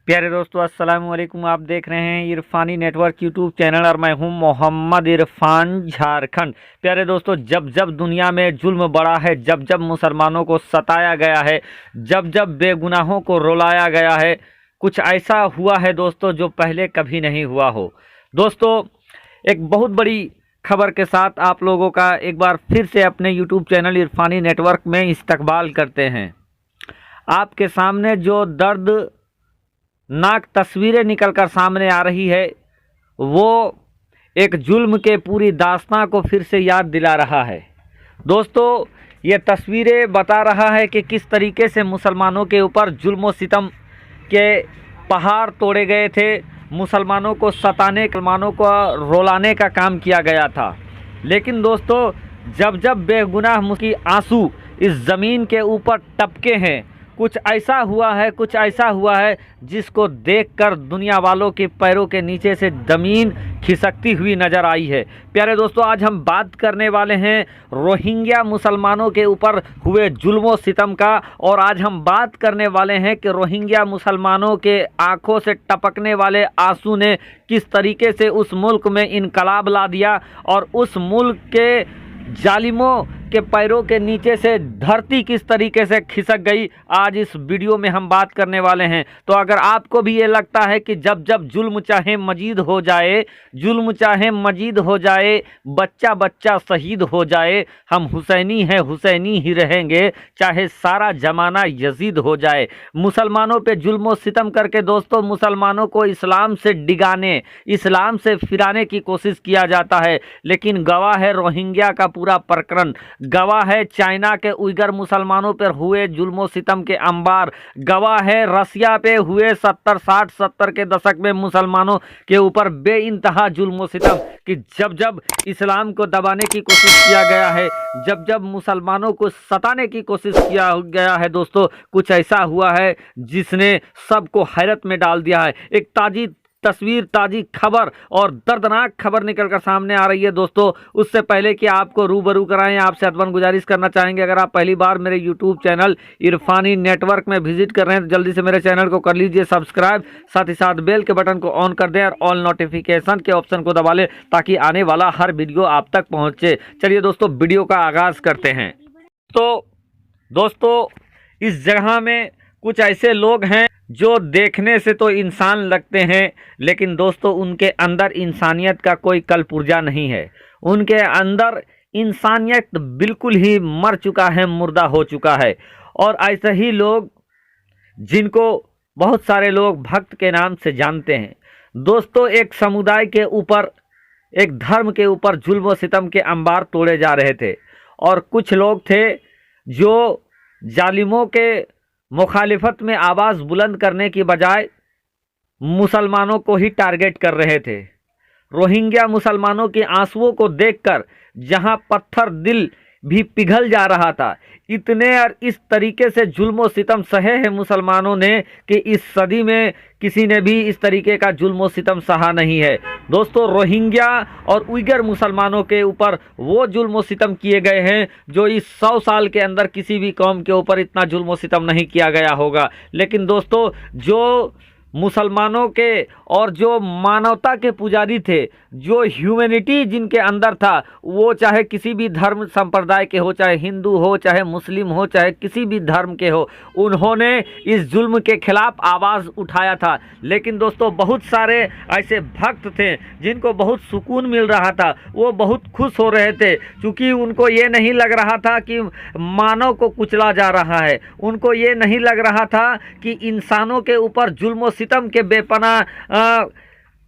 प्यारे दोस्तों, अस्सलाम वालेकुम। आप देख रहे हैं इरफानी नेटवर्क यूट्यूब चैनल और मैं हूं मोहम्मद इरफान, झारखंड। प्यारे दोस्तों, जब जब दुनिया में जुल्म बढ़ा है, जब जब मुसलमानों को सताया गया है, जब जब बेगुनाहों को रुलाया गया है, कुछ ऐसा हुआ है दोस्तों जो पहले कभी नहीं हुआ हो। दोस्तों, एक बहुत बड़ी खबर के साथ आप लोगों का एक बार फिर से अपने यूट्यूब चैनल इरफानी नेटवर्क में इस्तकबाल करते हैं। आपके सामने जो दर्द नाक तस्वीरें निकलकर सामने आ रही है, वो एक जुल्म के पूरी दास्तां को फिर से याद दिला रहा है। दोस्तों, ये तस्वीरें बता रहा है कि किस तरीके से मुसलमानों के ऊपर जुल्म व सितम के पहाड़ तोड़े गए थे, मुसलमानों को सताने, मुसलमानों को रुलाने का काम किया गया था। लेकिन दोस्तों, जब जब बेगुनाह मुकी आंसू इस ज़मीन के ऊपर टपके हैं, कुछ ऐसा हुआ है जिसको देखकर दुनिया वालों के पैरों के नीचे से ज़मीन खिसकती हुई नज़र आई है। प्यारे दोस्तों, आज हम बात करने वाले हैं रोहिंग्या मुसलमानों के ऊपर हुए जुल्म व सितम का, और आज हम बात करने वाले हैं कि रोहिंग्या मुसलमानों के आंखों से टपकने वाले आंसू ने किस तरीके से उस मुल्क में इनकलाब ला दिया और उस मुल्क के जालिमों के पैरों के नीचे से धरती किस तरीके से खिसक गई। आज इस वीडियो में हम बात करने वाले हैं। तो अगर आपको भी ये लगता है कि जब जब जुल्म चाहे मजीद हो जाए, बच्चा बच्चा शहीद हो जाए, हम हुसैनी हैं, हुसैनी ही रहेंगे, चाहे सारा जमाना यजीद हो जाए। मुसलमानों पे जुल्म व सितम करके दोस्तों मुसलमानों को इस्लाम से डिगाने, इस्लाम से फिराने की कोशिश किया जाता है। लेकिन गवाह है रोहिंग्या का पूरा प्रकरण, गवाह है चाइना के उइगर मुसलमानों पर हुए जुल्म सितम के अंबार, गवाह है रसिया पे हुए 70 के दशक में मुसलमानों के ऊपर बेइंतहा जुल्म सितम, कि जब जब इस्लाम को दबाने की कोशिश किया गया है, जब जब मुसलमानों को सताने की कोशिश किया गया है दोस्तों, कुछ ऐसा हुआ है जिसने सबको हैरत में डाल दिया है। एक ताज़ी तस्वीर, ताज़ी खबर और दर्दनाक खबर निकलकर सामने आ रही है दोस्तों। उससे पहले कि आपको रूबरू कराएं, आपसे अदबन गुजारिश करना चाहेंगे, अगर आप पहली बार मेरे यूट्यूब चैनल इरफानी नेटवर्क में विजिट कर रहे हैं तो जल्दी से मेरे चैनल को कर लीजिए सब्सक्राइब, साथ ही साथ बेल के बटन को ऑन कर दें और ऑल नोटिफिकेशन के ऑप्शन को दबा लें ताकि आने वाला हर वीडियो आप तक पहुँचे। चलिए दोस्तों, वीडियो का आगाज़ करते हैं। तो दोस्तों, इस जगह में कुछ ऐसे लोग हैं जो देखने से तो इंसान लगते हैं, लेकिन दोस्तों उनके अंदर इंसानियत का कोई कलपुर्जा नहीं है। उनके अंदर इंसानियत बिल्कुल ही मर चुका है, मुर्दा हो चुका है। और ऐसे ही लोग जिनको बहुत सारे लोग भक्त के नाम से जानते हैं दोस्तों, एक समुदाय के ऊपर, एक धर्म के ऊपर जुल्म व सितम के अंबार तोड़े जा रहे थे, और कुछ लोग थे जो जालिमों के मुखालिफत में आवाज़ बुलंद करने की बजाय मुसलमानों को ही टारगेट कर रहे थे। रोहिंग्या मुसलमानों के आंसुओं को देखकर जहां पत्थर दिल भी पिघल जा रहा था, इतने और इस तरीके से जुल्म व सितम सहे हैं मुसलमानों ने कि इस सदी में किसी ने भी इस तरीके का जुल्म व सितम सहा नहीं है। दोस्तों, रोहिंग्या और उइगर मुसलमानों के ऊपर वो जुल्म व सितम किए गए हैं जो इस 100 साल के अंदर किसी भी कौम के ऊपर इतना जुल्म व सितम नहीं किया गया होगा। लेकिन दोस्तों, जो मुसलमानों के और जो मानवता के पुजारी थे, जो ह्यूमैनिटी जिनके अंदर था, वो चाहे किसी भी धर्म संप्रदाय के हो, चाहे हिंदू हो, चाहे मुस्लिम हो, चाहे किसी भी धर्म के हो, उन्होंने इस जुल्म के खिलाफ आवाज़ उठाया था। लेकिन दोस्तों, बहुत सारे ऐसे भक्त थे जिनको बहुत सुकून मिल रहा था, वो बहुत खुश हो रहे थे, क्योंकि उनको ये नहीं लग रहा था कि मानव को कुचला जा रहा है, उनको ये नहीं लग रहा था कि इंसानों के ऊपर जुल्म सितम के बेपनाह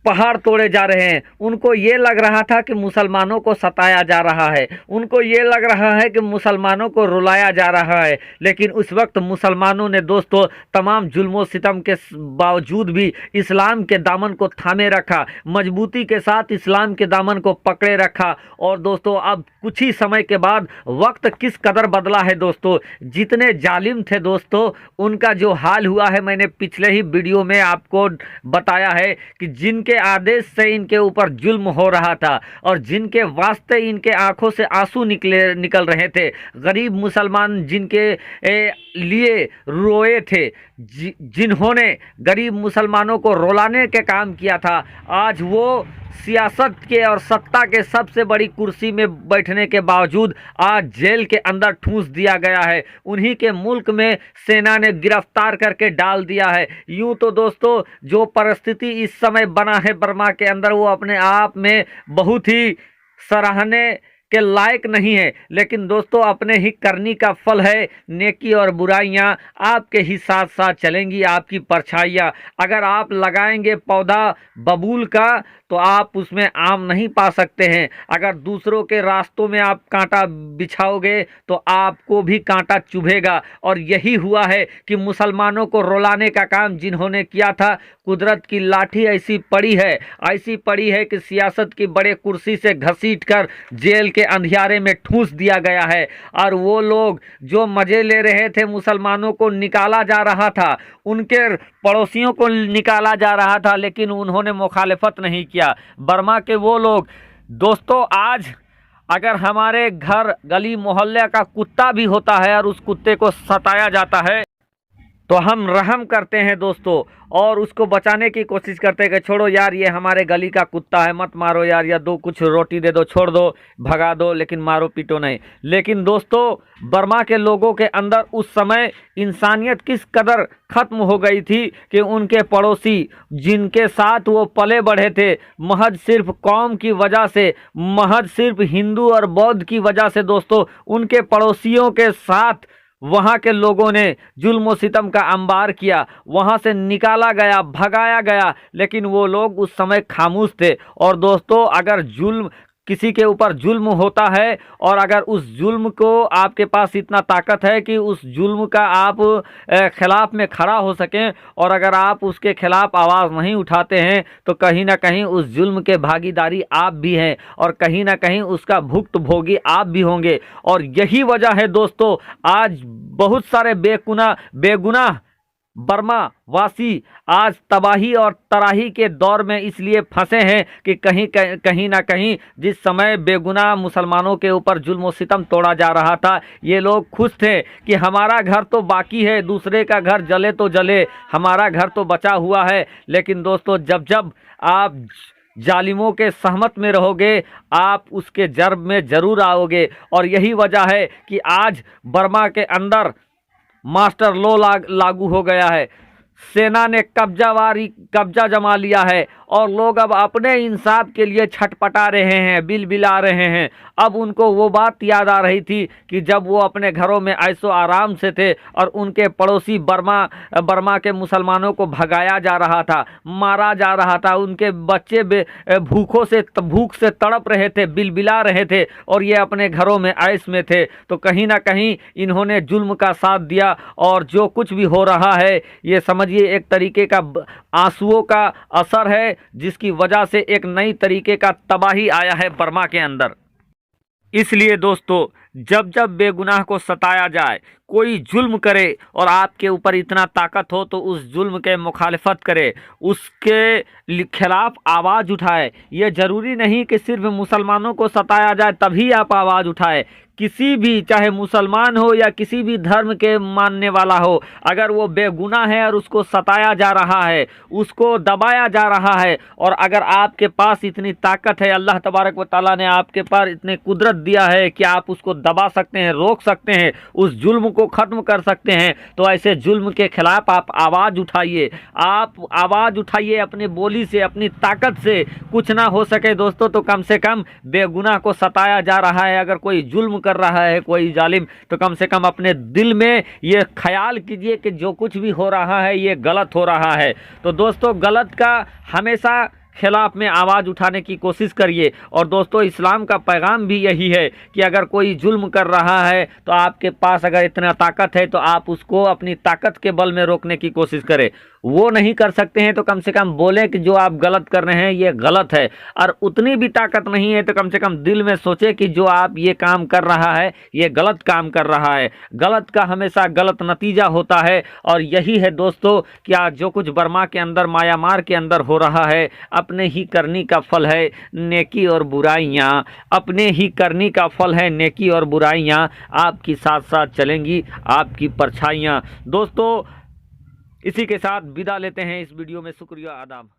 पहाड़ तोड़े जा रहे हैं। उनको ये लग रहा था कि मुसलमानों को सताया जा रहा है, उनको ये लग रहा है कि मुसलमानों को रुलाया जा रहा है। लेकिन उस वक्त मुसलमानों ने दोस्तों तमाम जुल्म सितम के बावजूद भी इस्लाम के दामन को थामे रखा, मजबूती के साथ इस्लाम के दामन को पकड़े रखा। और दोस्तों, अब कुछ ही समय के बाद वक्त किस कदर बदला है दोस्तों। जितने जालिम थे दोस्तों, उनका जो हाल हुआ है, मैंने पिछले ही वीडियो में आपको बताया है कि जिनके आदेश से इनके ऊपर जुल्म हो रहा था और जिनके वास्ते इनके आंखों से आंसू निकल रहे थे, गरीब मुसलमान जिनके लिए रोए थे, जिन्होंने गरीब मुसलमानों को रुलाने के काम किया था, आज वो सियासत के और सत्ता के सबसे बड़ी कुर्सी में बैठने के बावजूद आज जेल के अंदर ठूंस दिया गया है। उन्हीं के मुल्क में सेना ने गिरफ्तार करके डाल दिया है। यूं तो दोस्तों जो परिस्थिति इस समय बना है बर्मा के अंदर, वो अपने आप में बहुत ही सराहने के लायक नहीं है, लेकिन दोस्तों अपने ही करनी का फल है। नेकी और बुराइयां आपके ही साथ साथ चलेंगी, आपकी परछाइयां। अगर आप लगाएंगे पौधा बबूल का तो आप उसमें आम नहीं पा सकते हैं। अगर दूसरों के रास्तों में आप कांटा बिछाओगे तो आपको भी कांटा चुभेगा। और यही हुआ है कि मुसलमानों को रुलाने का काम जिन्होंने किया था, कुदरत की लाठी ऐसी पड़ी है कि सियासत की बड़े कुर्सी से घसीट कर जेल के अंधियारे में ठूंस दिया गया है। और वो लोग जो मजे ले रहे थे, मुसलमानों को निकाला जा रहा था, उनके पड़ोसियों को निकाला जा रहा था, लेकिन उन्होंने मुखालिफत नहीं किया। बर्मा के वो लोग दोस्तों, आज अगर हमारे घर गली मोहल्ले का कुत्ता भी होता है और उस कुत्ते को सताया जाता है तो हम रहम करते हैं दोस्तों, और उसको बचाने की कोशिश करते हैं कि छोड़ो यार, ये हमारे गली का कुत्ता है, मत मारो यार, या दो कुछ रोटी दे दो, छोड़ दो, भगा दो, लेकिन मारो पीटो नहीं। लेकिन दोस्तों बर्मा के लोगों के अंदर उस समय इंसानियत किस कदर ख़त्म हो गई थी कि उनके पड़ोसी जिनके साथ वो पले बढ़े थे, महज सिर्फ कौम की वजह से, महज सिर्फ हिंदू और बौद्ध की वजह से दोस्तों, उनके पड़ोसियों के साथ वहाँ के लोगों ने जुल्म सितम का अंबार किया, वहाँ से निकाला गया, भगाया गया, लेकिन वो लोग उस समय खामोश थे। और दोस्तों अगर जुल्म किसी के ऊपर जुल्म होता है और अगर उस जुल्म को आपके पास इतना ताकत है कि उस जुल्म का आप खिलाफ में खड़ा हो सकें, और अगर आप उसके खिलाफ आवाज़ नहीं उठाते हैं तो कहीं ना कहीं उस जुल्म के भागीदारी आप भी हैं और कहीं ना कहीं उसका भुक्तभोगी आप भी होंगे। और यही वजह है दोस्तों, आज बहुत सारे बेगुनाह बर्मा वासी आज तबाही और तराही के दौर में इसलिए फंसे हैं कि कहीं ना कहीं जिस समय बेगुनाह मुसलमानों के ऊपर जुल्म सितम तोड़ा जा रहा था, ये लोग खुश थे कि हमारा घर तो बाकी है, दूसरे का घर जले तो जले, हमारा घर तो बचा हुआ है। लेकिन दोस्तों जब जब आप जालिमों के सहमत में रहोगे, आप उसके जर्ब में ज़रूर आओगे। और यही वजह है कि आज बर्मा के अंदर मास्टर लॉ लागू हो गया है, सेना ने कब्जा जमा लिया है और लोग अब अपने इंसाफ के लिए छटपटा रहे हैं, बिलबिला रहे हैं। अब उनको वो बात याद आ रही थी कि जब वो अपने घरों में ऐशो आराम से थे और उनके पड़ोसी बर्मा के मुसलमानों को भगाया जा रहा था, मारा जा रहा था, उनके बच्चे भूख से तड़प रहे थे, बिलबिला रहे थे और ये अपने घरों में ऐश में थे। तो कहीं ना कहीं इन्होंने जुल्म का साथ दिया और जो कुछ भी हो रहा है ये समझिए एक तरीके का आंसुओं का असर है, जिसकी वजह से एक नई तरीके का तबाही आया है बर्मा के अंदर। इसलिए दोस्तों जब जब बेगुनाह को सताया जाए, कोई जुल्म करे और आपके ऊपर इतना ताकत हो तो उस जुल्म के मुखालिफत करे, उसके खिलाफ आवाज़ उठाए। ये ज़रूरी नहीं कि सिर्फ मुसलमानों को सताया जाए तभी आप आवाज़ उठाए। किसी भी, चाहे मुसलमान हो या किसी भी धर्म के मानने वाला हो, अगर वो बेगुनाह है और उसको सताया जा रहा है, उसको दबाया जा रहा है, और अगर आपके पास इतनी ताकत है, अल्लाह तबारक व तआला ने आपके पास इतनी कुदरत दिया है कि आप उसको दबा सकते हैं, रोक सकते हैं, उस जुल्म को ख़त्म कर सकते हैं, तो ऐसे जुल्म के खिलाफ आप आवाज़ उठाइए। आप आवाज़ उठाइए अपनी बोली से, अपनी ताकत से। कुछ ना हो सके दोस्तों तो कम से कम बेगुनाह को सताया जा रहा है, अगर कोई जुल्म कर रहा है कोई जालिम, तो कम से कम अपने दिल में ये ख्याल कीजिए कि जो कुछ भी हो रहा है ये गलत हो रहा है। तो दोस्तों गलत का हमेशा खिलाफ में आवाज़ उठाने की कोशिश करिए। और दोस्तों इस्लाम का पैगाम भी यही है कि अगर कोई जुल्म कर रहा है तो आपके पास अगर इतना ताकत है तो आप उसको अपनी ताकत के बल में रोकने की कोशिश करें। वो नहीं कर सकते हैं तो कम से कम बोलें कि जो आप गलत कर रहे हैं ये गलत है, और उतनी भी ताकत नहीं है तो कम से कम दिल में सोचें कि जो आप ये काम कर रहा है ये गलत काम कर रहा है। गलत का हमेशा गलत नतीजा होता है। और यही है दोस्तों कि आज जो कुछ बर्मा के अंदर, म्यांमार के अंदर हो रहा है, अपने ही करनी का फल है नेकी और बुराइयाँ, अपने ही करनी का फल है नेकी और बुराइयाँ आपकी साथ साथ चलेंगी, आपकी परछाइयाँ। दोस्तों इसी के साथ विदा लेते हैं इस वीडियो में। शुक्रिया, आदाब।